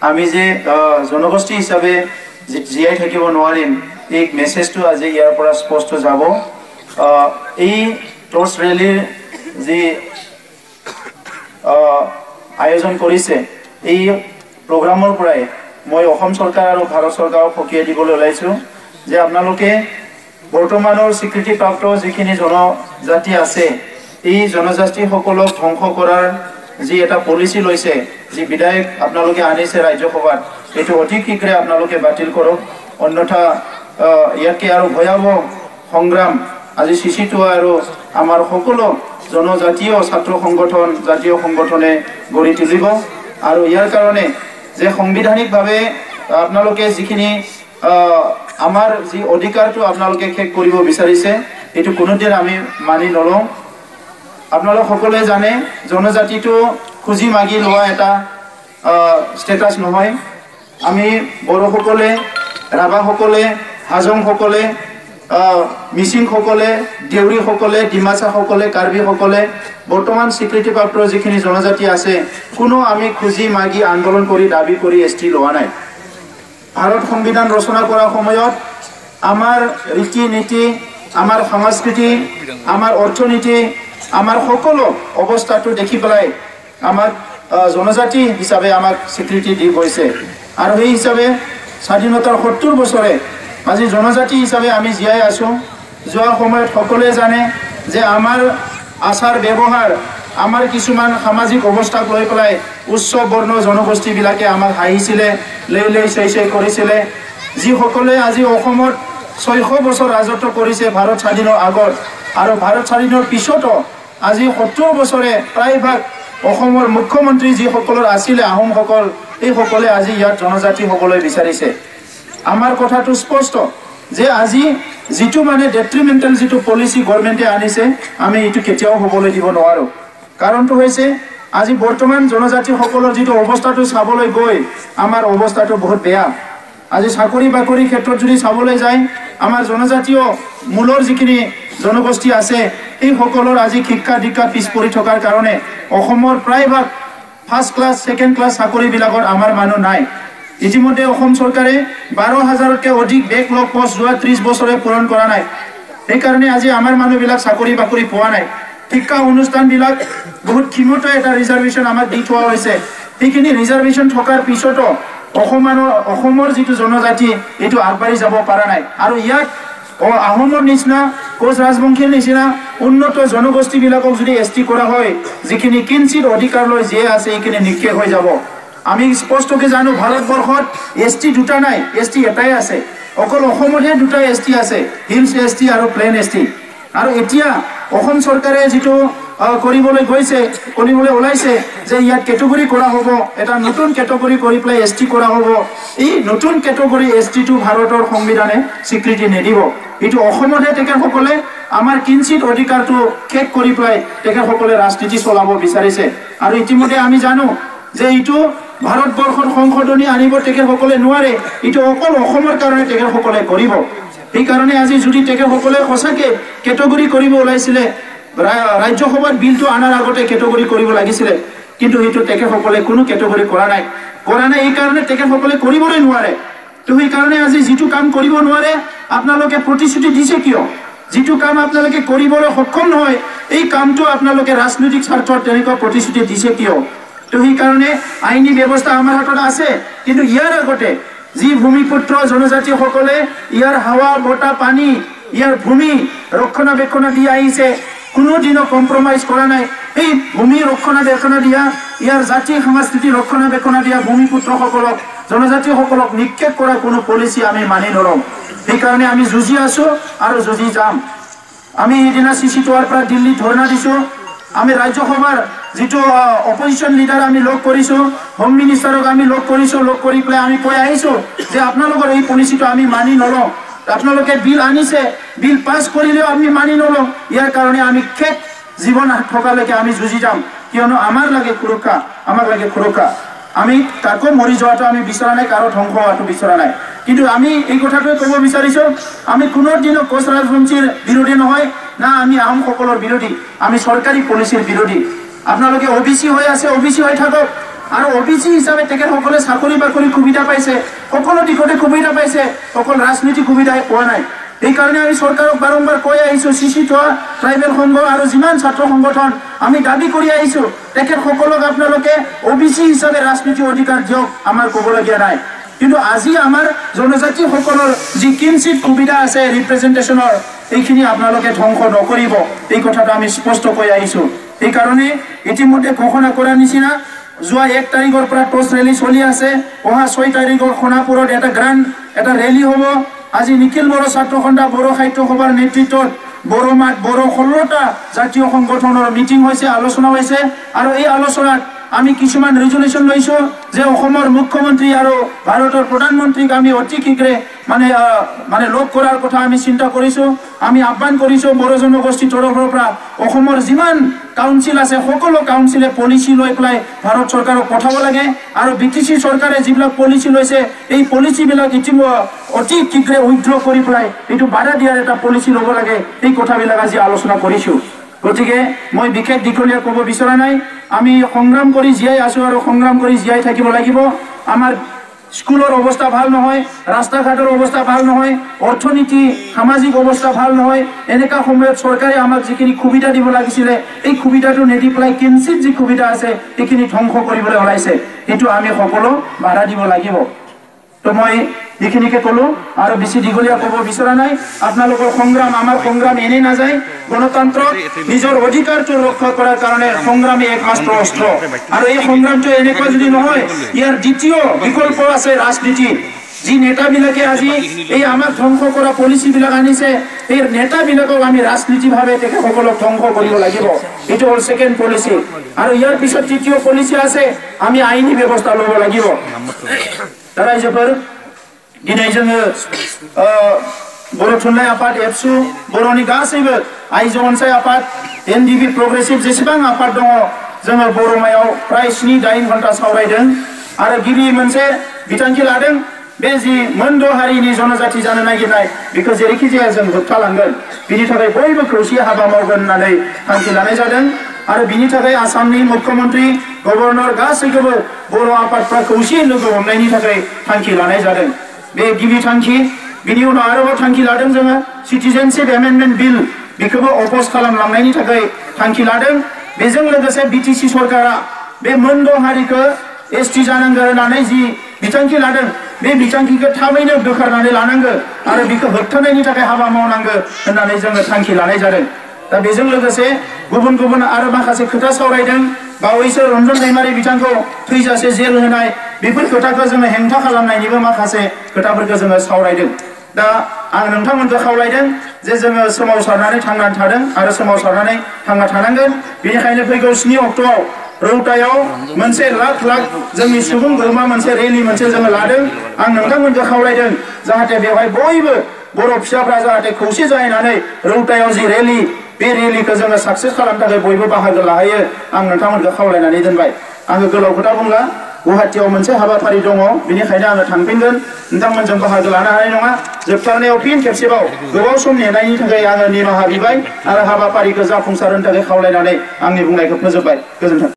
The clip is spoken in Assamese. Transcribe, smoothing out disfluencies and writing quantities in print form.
আমি যে জনগোষ্ঠী হিচাপে জীয়াই থাকিব নোৱাৰিম এই মেছেজটো আজি ইয়াৰ পৰা স্পষ্ট যাব। এই টৰ্চ ৰেলীৰ যি আয়োজন কৰিছে এই প্ৰগ্ৰামৰ পৰাই মই অসম চৰকাৰ আৰু ভাৰত চৰকাৰক সকীয়াই দিবলৈ ওলাইছোঁ যে আপোনালোকে বৰ্তমানৰ স্বীকৃতিপ্ৰাপ্ত যিখিনি জনজাতি আছে এই জনজাতিসকলক ধ্বংস কৰাৰ যি এটা পলিচি লৈছে, যি বিধায়ক আপোনালোকে আনিছে ৰাজ্যসভাত, এইটো অতি শীঘ্ৰে আপোনালোকে বাতিল কৰক। অন্যথা ইয়াতকৈ আৰু ভয়াৱহ সংগ্ৰাম আজি চিচিটোৱা আৰু আমাৰ সকলো জনজাতীয় ছাত্ৰ সংগঠন জাতীয় সংগঠনে গঢ়ি তুলিব। আৰু ইয়াৰ কাৰণে যে সাংবিধানিকভাৱে আপোনালোকে যিখিনি আমাৰ যি অধিকাৰটো আপোনালোকে শেষ কৰিব বিচাৰিছে এইটো কোনোদিন আমি মানি নলওঁ। আপোনালোক সকলোৱে জানে জনজাতিটো খুজি মাগি লোৱা এটা ষ্টেটাছ নহয়। আমি বড়োসকলে, ৰাভাসকলে, হাজংসকলে, মিচিংসকলে, দেউৰীসকলে, ডিমাচাসকলে, কাৰ্বিসকলে বৰ্তমান স্বীকৃতিপ্ৰাপ্ত যিখিনি জনজাতি আছে কোনো আমি খুজি মাগি আন্দোলন কৰি দাবী কৰি ST লোৱা নাই। ভাৰত সংবিধান ৰচনা কৰাৰ সময়ত আমাৰ ৰীতি নীতি, আমাৰ সংস্কৃতি, আমাৰ অৰ্থনীতি, আমাৰ সকলো অৱস্থাটো দেখি পেলাই আমাক জনজাতি হিচাপে আমাক স্বীকৃতি দি গৈছে। আৰু সেই হিচাপে স্বাধীনতাৰ ৭০ বছৰে আজি জনজাতি হিচাপে আমি জীয়াই আছোঁ। যোৱা সময়ত সকলোৱে জানে যে আমাৰ আচাৰ ব্যৱহাৰ, আমাৰ কিছুমান সামাজিক অৱস্থাক লৈ পেলাই উচ্চ বৰ্ণ জনগোষ্ঠীবিলাকে আমাক হাঁহিছিলে, লেই চেই কৰিছিলে। যিসকলে আজি অসমত ৬০০ বছৰ ৰাজত্ব কৰিছে ভাৰত স্বাধীনৰ আগত আৰু ভাৰত স্বাধীনৰ পিছতো আজি ৭০ বছৰে প্ৰায়ভাগ অসমৰ মুখ্যমন্ত্ৰী যিসকলৰ আছিলে আহোমসকল, এইসকলে আজি ইয়াত জনজাতি হ'বলৈ বিচাৰিছে। আমাৰ কথাটো স্পষ্ট যে আজি যিটো মানে ডেট্ৰিমেণ্টেল যিটো পলিচি গভৰ্ণমেণ্টে আনিছে আমি এইটো কেতিয়াও হ'বলৈ দিব নোৱাৰোঁ। কাৰণটো হৈছে আজি বৰ্তমান জনজাতিসকলৰ যিটো অৱস্থাটো চাবলৈ গৈ আমাৰ অৱস্থাটো বহুত বেয়া। আজি চাকৰি বাকৰিৰ ক্ষেত্ৰত যদি চাবলৈ যায় আমাৰ জনজাতীয় মূলৰ যিখিনি জনগোষ্ঠী আছে এইসকলৰ আজি শিক্ষা দীক্ষা পিছ পৰি থকাৰ কাৰণে অসমৰ প্ৰায়ভাগ ফাৰ্ষ্ট ক্লাছ ছেকেণ্ড ক্লাছ চাকৰিবিলাকত আমাৰ মানুহ নাই। ইতিমধ্যে অসম চৰকাৰে ১২,০০০তকৈ অধিক বেকলগ পষ্ট যোৱা ৩০ বছৰে পূৰণ কৰা নাই। সেইকাৰণে আজি আমাৰ মানুহবিলাক চাকৰি বাকৰি পোৱা নাই। শিক্ষা অনুষ্ঠানবিলাক বহুত ক্ষীণত এটা ৰিজাৰ্ভেশ্যন আমাক দি থোৱা হৈছে। সেইখিনি ৰিজাৰ্ভেশ্যন থকাৰ পিছতো অসমৰ যিটো জনজাতি এইটো আগবাঢ়ি যাব পৰা নাই। আৰু ইয়াক আহোমৰ নিচিনা, কোচ ৰাজবংশীৰ নিচিনা উন্নত জনগোষ্ঠীবিলাকক যদি ST কৰা হয় যিখিনি কিঞ্চিত অধিকাৰ লৈ জীয়াই আছে এইখিনি নিক্ষেপ হৈ যাব। আমি স্পষ্টকৈ জানো ভাৰতবৰ্ষত ST দুটা নাই, ST এটাই আছে। অকল অসমতহে দুটা ST আছে, হিলছ ST আৰু প্লেন ST। আৰু এতিয়া অসম চৰকাৰে যিটো কৰিবলৈ ওলাইছে যে ইয়াত কেটেগৰী কৰা হ'ব, এটা নতুন কেটেগৰী কৰি পেলাই ST কৰা হ'ব। এই নতুন কেটেগৰী STটো ভাৰতৰ সংবিধানে স্বীকৃতি নিদিব। এইটো অসমতহে তেখেতসকলে আমাৰ কিঞ্চিত অধিকাৰটো শেষ কৰি পেলাই তেখেতসকলে ৰাজনীতি চলাব বিচাৰিছে। আৰু ইতিমধ্যে আমি জানো যে এইটো ভাৰতবৰ্ষত সংশোধনী আনিব তেখেতসকলে নোৱাৰে, এইটো অকল অসমৰ কাৰণে তেখেতসকলে কৰিব। সেইকাৰণে আজি যদি তেখেতসকলে সঁচাকৈ কেটেগৰী কৰিব ওলাইছিলে ৰাজ্যসভাত বিলটো অনাৰ আগতে কেটেগৰী কৰিব লাগিছিলে, কিন্তু সেইটো তেখেতসকলে কোনো কেটেগৰী কৰা নাই। এই কাৰণে তেখেতসকলে কৰিবলৈ নোৱাৰে। তো সেইকাৰণে আজি যিটো কাম কৰিব নোৱাৰে আপোনালোকে প্ৰতিশ্ৰুতি দিছে কিয়? যিটো কাম আপোনালোকে কৰিবলৈ সক্ষম নহয় এই কামটো আপোনালোকে ৰাজনৈতিক স্বাৰ্থত তেনেকুৱা প্ৰতিশ্ৰুতি দিছে কিয়? তো সেইকাৰণে আইনী ব্যৱস্থা আমাৰ হাতত আছে, কিন্তু ইয়াৰ আগতে যি ভূমিপুত্ৰ জনজাতিসকলে ইয়াৰ হাৱা বতাহ পানী ইয়াৰ ভূমি ৰক্ষণাবেক্ষণ দি আহিছে, কোনোদিনো কম্প্ৰমাইজ কৰা নাই। এই ভূমি ৰক্ষণাবেক্ষণ দিয়া, ইয়াৰ জাতি সংস্কৃতি ৰক্ষণাবেক্ষণ দিয়া ভূমিপুত্ৰসকলক জনজাতিসকলক নিক্ষেপ কৰা কোনো পলিচি আমি মানি নলওঁ। সেইকাৰণে আমি যুঁজি আছোঁ আৰু যুঁজি যাম। আমি সেইদিনা চিচিটোৱাৰ পৰা দিল্লীত ধৰ্ণা দিছোঁ। আমি ৰাজ্যসভাৰ যিটো অপজিশ্যন লিডাৰ আমি লগ কৰিছোঁ, হোম মিনিষ্টাৰক আমি লগ কৰিছোঁ। লগ কৰি পেলাই আমি কৈ আহিছোঁ যে আপোনালোকৰ এই পলিচিটো আমি মানি নলওঁ। আপোনালোকে বিল আনিছে, বিল পাছ কৰিলেও আমি মানি নলওঁ। ইয়াৰ কাৰণে আমি শেষ জীৱন থকালৈকে আমি যুঁজি যাম, কিয়নো আমাৰ লাগে সুৰক্ষা, আমাক লাগে সুৰক্ষা। আমি কাকো মৰি যোৱাটো আমি বিচৰা নাই, কাৰো ধ্বংস হোৱাটো বিচৰা নাই। কিন্তু আমি এই কথাটোৱে ক'ব বিচাৰিছোঁ আমি কোনোদিনো কোচ ৰাজবংশীৰ বিৰোধী নহয়, না আমি আহোমসকলৰ বিৰোধী, আমি চৰকাৰী পলিচিৰ বিৰোধী। আপোনালোকে OBC হৈ আছে, OBC হৈ থাকক। আৰু ওবিসি হিচাপে তেখেতসকলে চাকৰি বাকৰি সুবিধা পাইছে, সকলো দিশতে সুবিধা পাইছে, অকল ৰাজনীতি সুবিধা পোৱা নাই। এইকাৰণে আমি চৰকাৰক বাৰম্বাৰ কৈ আহিছোঁ, চিচি থোৱা ট্ৰাইবেল সংঘ আৰু যিমান ছাত্ৰ সংগঠন আমি দাবী কৰি আহিছোঁ, তেখেতসকলক আপোনালোকে ওবিসি হিচাপে ৰাজনীতি অধিকাৰ দিয়ক, আমাৰ ক'বলগীয়া নাই। কিন্তু আজি আমাৰ জনজাতিসকলৰ যি কিঞ্চিত সুবিধা আছে ৰিপ্ৰেজেণ্টেশ্যনৰ, এইখিনি আপোনালোকে ধ্বংস নকৰিব, এই কথাটো আমি স্পষ্ট কৈ আহিছোঁ। এইকাৰণে ইতিমধ্যে ঘোষণা কৰাৰ নিচিনা যোৱা 1 তাৰিখৰ পৰা টছ ৰেলী চলি আছে। অহা 6 তাৰিখৰ সোণাপুৰত এটা ৰেলী হ'ব। আজি নিখিল বড়ো ছাত্ৰ সন্থা বড়ো সাহিত্য সভাৰ নেতৃত্বত বড়ো মাত বড়ো 16টা জাতীয় সংগঠনৰ মিটিং হৈছে, আলোচনা হৈছে। আৰু এই আলোচনাত আমি কিছুমান ৰেজুলেশ্যন লৈছোঁ যে অসমৰ মুখ্যমন্ত্ৰী আৰু ভাৰতৰ প্ৰধানমন্ত্ৰীক আমি অতি শীঘ্ৰে মানে লগ কৰাৰ কথা আমি চিন্তা কৰিছোঁ। আমি আহ্বান কৰিছোঁ বড়ো জনগোষ্ঠীৰ তৰফৰ পৰা অসমৰ যিমান কাউন্সিল আছে সকলো কাউন্সিলে পলিচি লৈ পেলাই ভাৰত চৰকাৰক পঠাব লাগে। আৰু BTC চৰকাৰে যিবিলাক পলিচি লৈছে এই পলিচিবিলাক অতি শীঘ্ৰে উইথড্ৰ কৰি পেলাই এইটো বাধা দিয়াৰ এটা পলিচি ল'ব লাগে। এই কথাবিলাক আজি আলোচনা কৰিছোঁ। গতিকে মই বিশেষ দীঘলীয়া ক'ব বিচৰা নাই। আমি সংগ্ৰাম কৰি জীয়াই আছোঁ আৰু সংগ্ৰাম কৰি জীয়াই থাকিব লাগিব। আমাৰ স্কুলৰ অৱস্থা ভাল নহয়, ৰাস্তা ঘাটৰ অৱস্থা ভাল নহয়, অৰ্থনীতি সামাজিক অৱস্থা ভাল নহয়। এনেকুৱা সময়ত চৰকাৰে আমাক যিখিনি সুবিধা দিব লাগিছিলে এই সুবিধাটো নিদি পেলাই কিঞ্চিত যি সুবিধা আছে সেইখিনি ধ্বংস কৰিবলৈ ওলাইছে। সেইটো আমি সকলো বাধা দিব লাগিব। তো মই এইখিনিকে ক'লোঁ আৰু বেছি দীঘলীয়া ক'ব বিচৰা নাই। আপোনালোকৰ সংগ্ৰাম, আমাৰ সংগ্ৰাম এনেই নাযায়। গণতন্ত্ৰত নিজৰ অধিকাৰটো ৰক্ষা কৰাৰ কাৰণে সংগ্ৰামে একমাত্ৰ অস্ত্ৰ। আৰু এই সংগ্ৰামটো এনেকুৱা যদি নহয়, ইয়াৰ দ্বিতীয় বিকল্প আছে ৰাজনীতি। যি নেতাবিলাকে আজি এই আমাক ধ্বংস কৰা পলিচিবিলাক আনিছে, এই নেতাবিলাকক আমি ৰাজনীতিভাৱে তেখেতসকলক ধ্বংস কৰিব লাগিব। এইটো হ'ল ছেকেণ্ড পলিচি। আৰু ইয়াৰ পিছত তৃতীয় পলিচি আছে, আমি আইনী ব্যৱস্থা ল'ব লাগিব। रायजोफोर दिनै जोङो बर' थुनलाइ आफाद एबसु बर'नि गासैबो आइजो अनसाय आफाद NDB प्रग्रेसिभ जेसेबां आफाद दङ जोङो बर'मायाव प्राय 7-8 घन्टा सावरायदों आरो गिबि मोनसे बिथांखि लादों बे जि मोनद' हारिनि जनजाति जानो नागिरनाय बेखौ जेरैखि जाया जों होबथालांगोन। बिनि थाखाय बयबो खौसे हाबा मावगोन होननानै थांखि लानाय जादों। आरो बिनि थाखाय आसामनि मुख्यमन्त्री गभर्नर गासैखौबो बर' आफादफ्रा खौसे लोगो हमनायनि थाखाय थांखि लानाय जादों। बे गिबि थांखि। बिनि उनाव आरोबाव थांखि लादों जोङो सिटिजेनशिप एमेन्डमेन्ट बिल, बेखौबो अपोज खालामलांनायनि थाखाय थांखि लादों। बेजों लोगोसे BTC सरकारा बे मोनद' हारिखौ ST जानांगौ होननानै जि बिथांखि लादों बे बिथांखिखौ थाबैनो बोखारनानै लानांगौ आरो बेखौ होबथानायनि थाखाय हाबा मावनांगौ होननानै जोङो थांखि लानाय जादों। दा बेजों लोगोसे गुबुन गुबुन आरो माखासे खोथा सावरायदों। बावैसो रन्जन दैमारि बिथांखौ थैजासे जेल होनाय, बेफोर खोथाखौ जोङो हेंथा खालामनायनिबो माखासे खोथाफोरखौ जोङो सावरायदों। दा आं नोंथांमोनखौ खावलायदों जे जोङो सोमावसारनानै थांनानै थादों आरो सोमावसारनानै थांना थानांगोन। बेनिखायनो फैगौ 7 अक्ट'आव रौतायाव मोनसे लाख जोंनि सुबुं गौमा मोनसे रेलि मोनसे जोङो लादों। आं नोंथांमोनखौ खावलायदों जाहाथे बेवहाय बयबो बर' फिसाफ्रा जाहाथे खौसे जाहैनानै रौतायाव जि रेलि, बे रेलिखौ जोङो साक्सेस खालामनो थाखाय बयबो बाहागो लाहैयो। आं नोंथांमोनखौ खावलायनानै दोनबाय। आङो गोलाव खोथा बुंला, गुवाहाटीयाव मोनसे हाबाफारि दङ, बेनिखायनो आङो थांफिनगोन। नोंथांमोनजों बाहागो लानो हानाय नङा। जोबथारनायाव फिन खेबसेबाव गोबाव सम नेनायनि थाखाय आङो निमाहा बिबाय आरो हाबाफारिखौ जाफुंसार होनो थाखाय खावलायनानै आंनि बुंनायखौ फोजोबबाय। गोजोन्थों।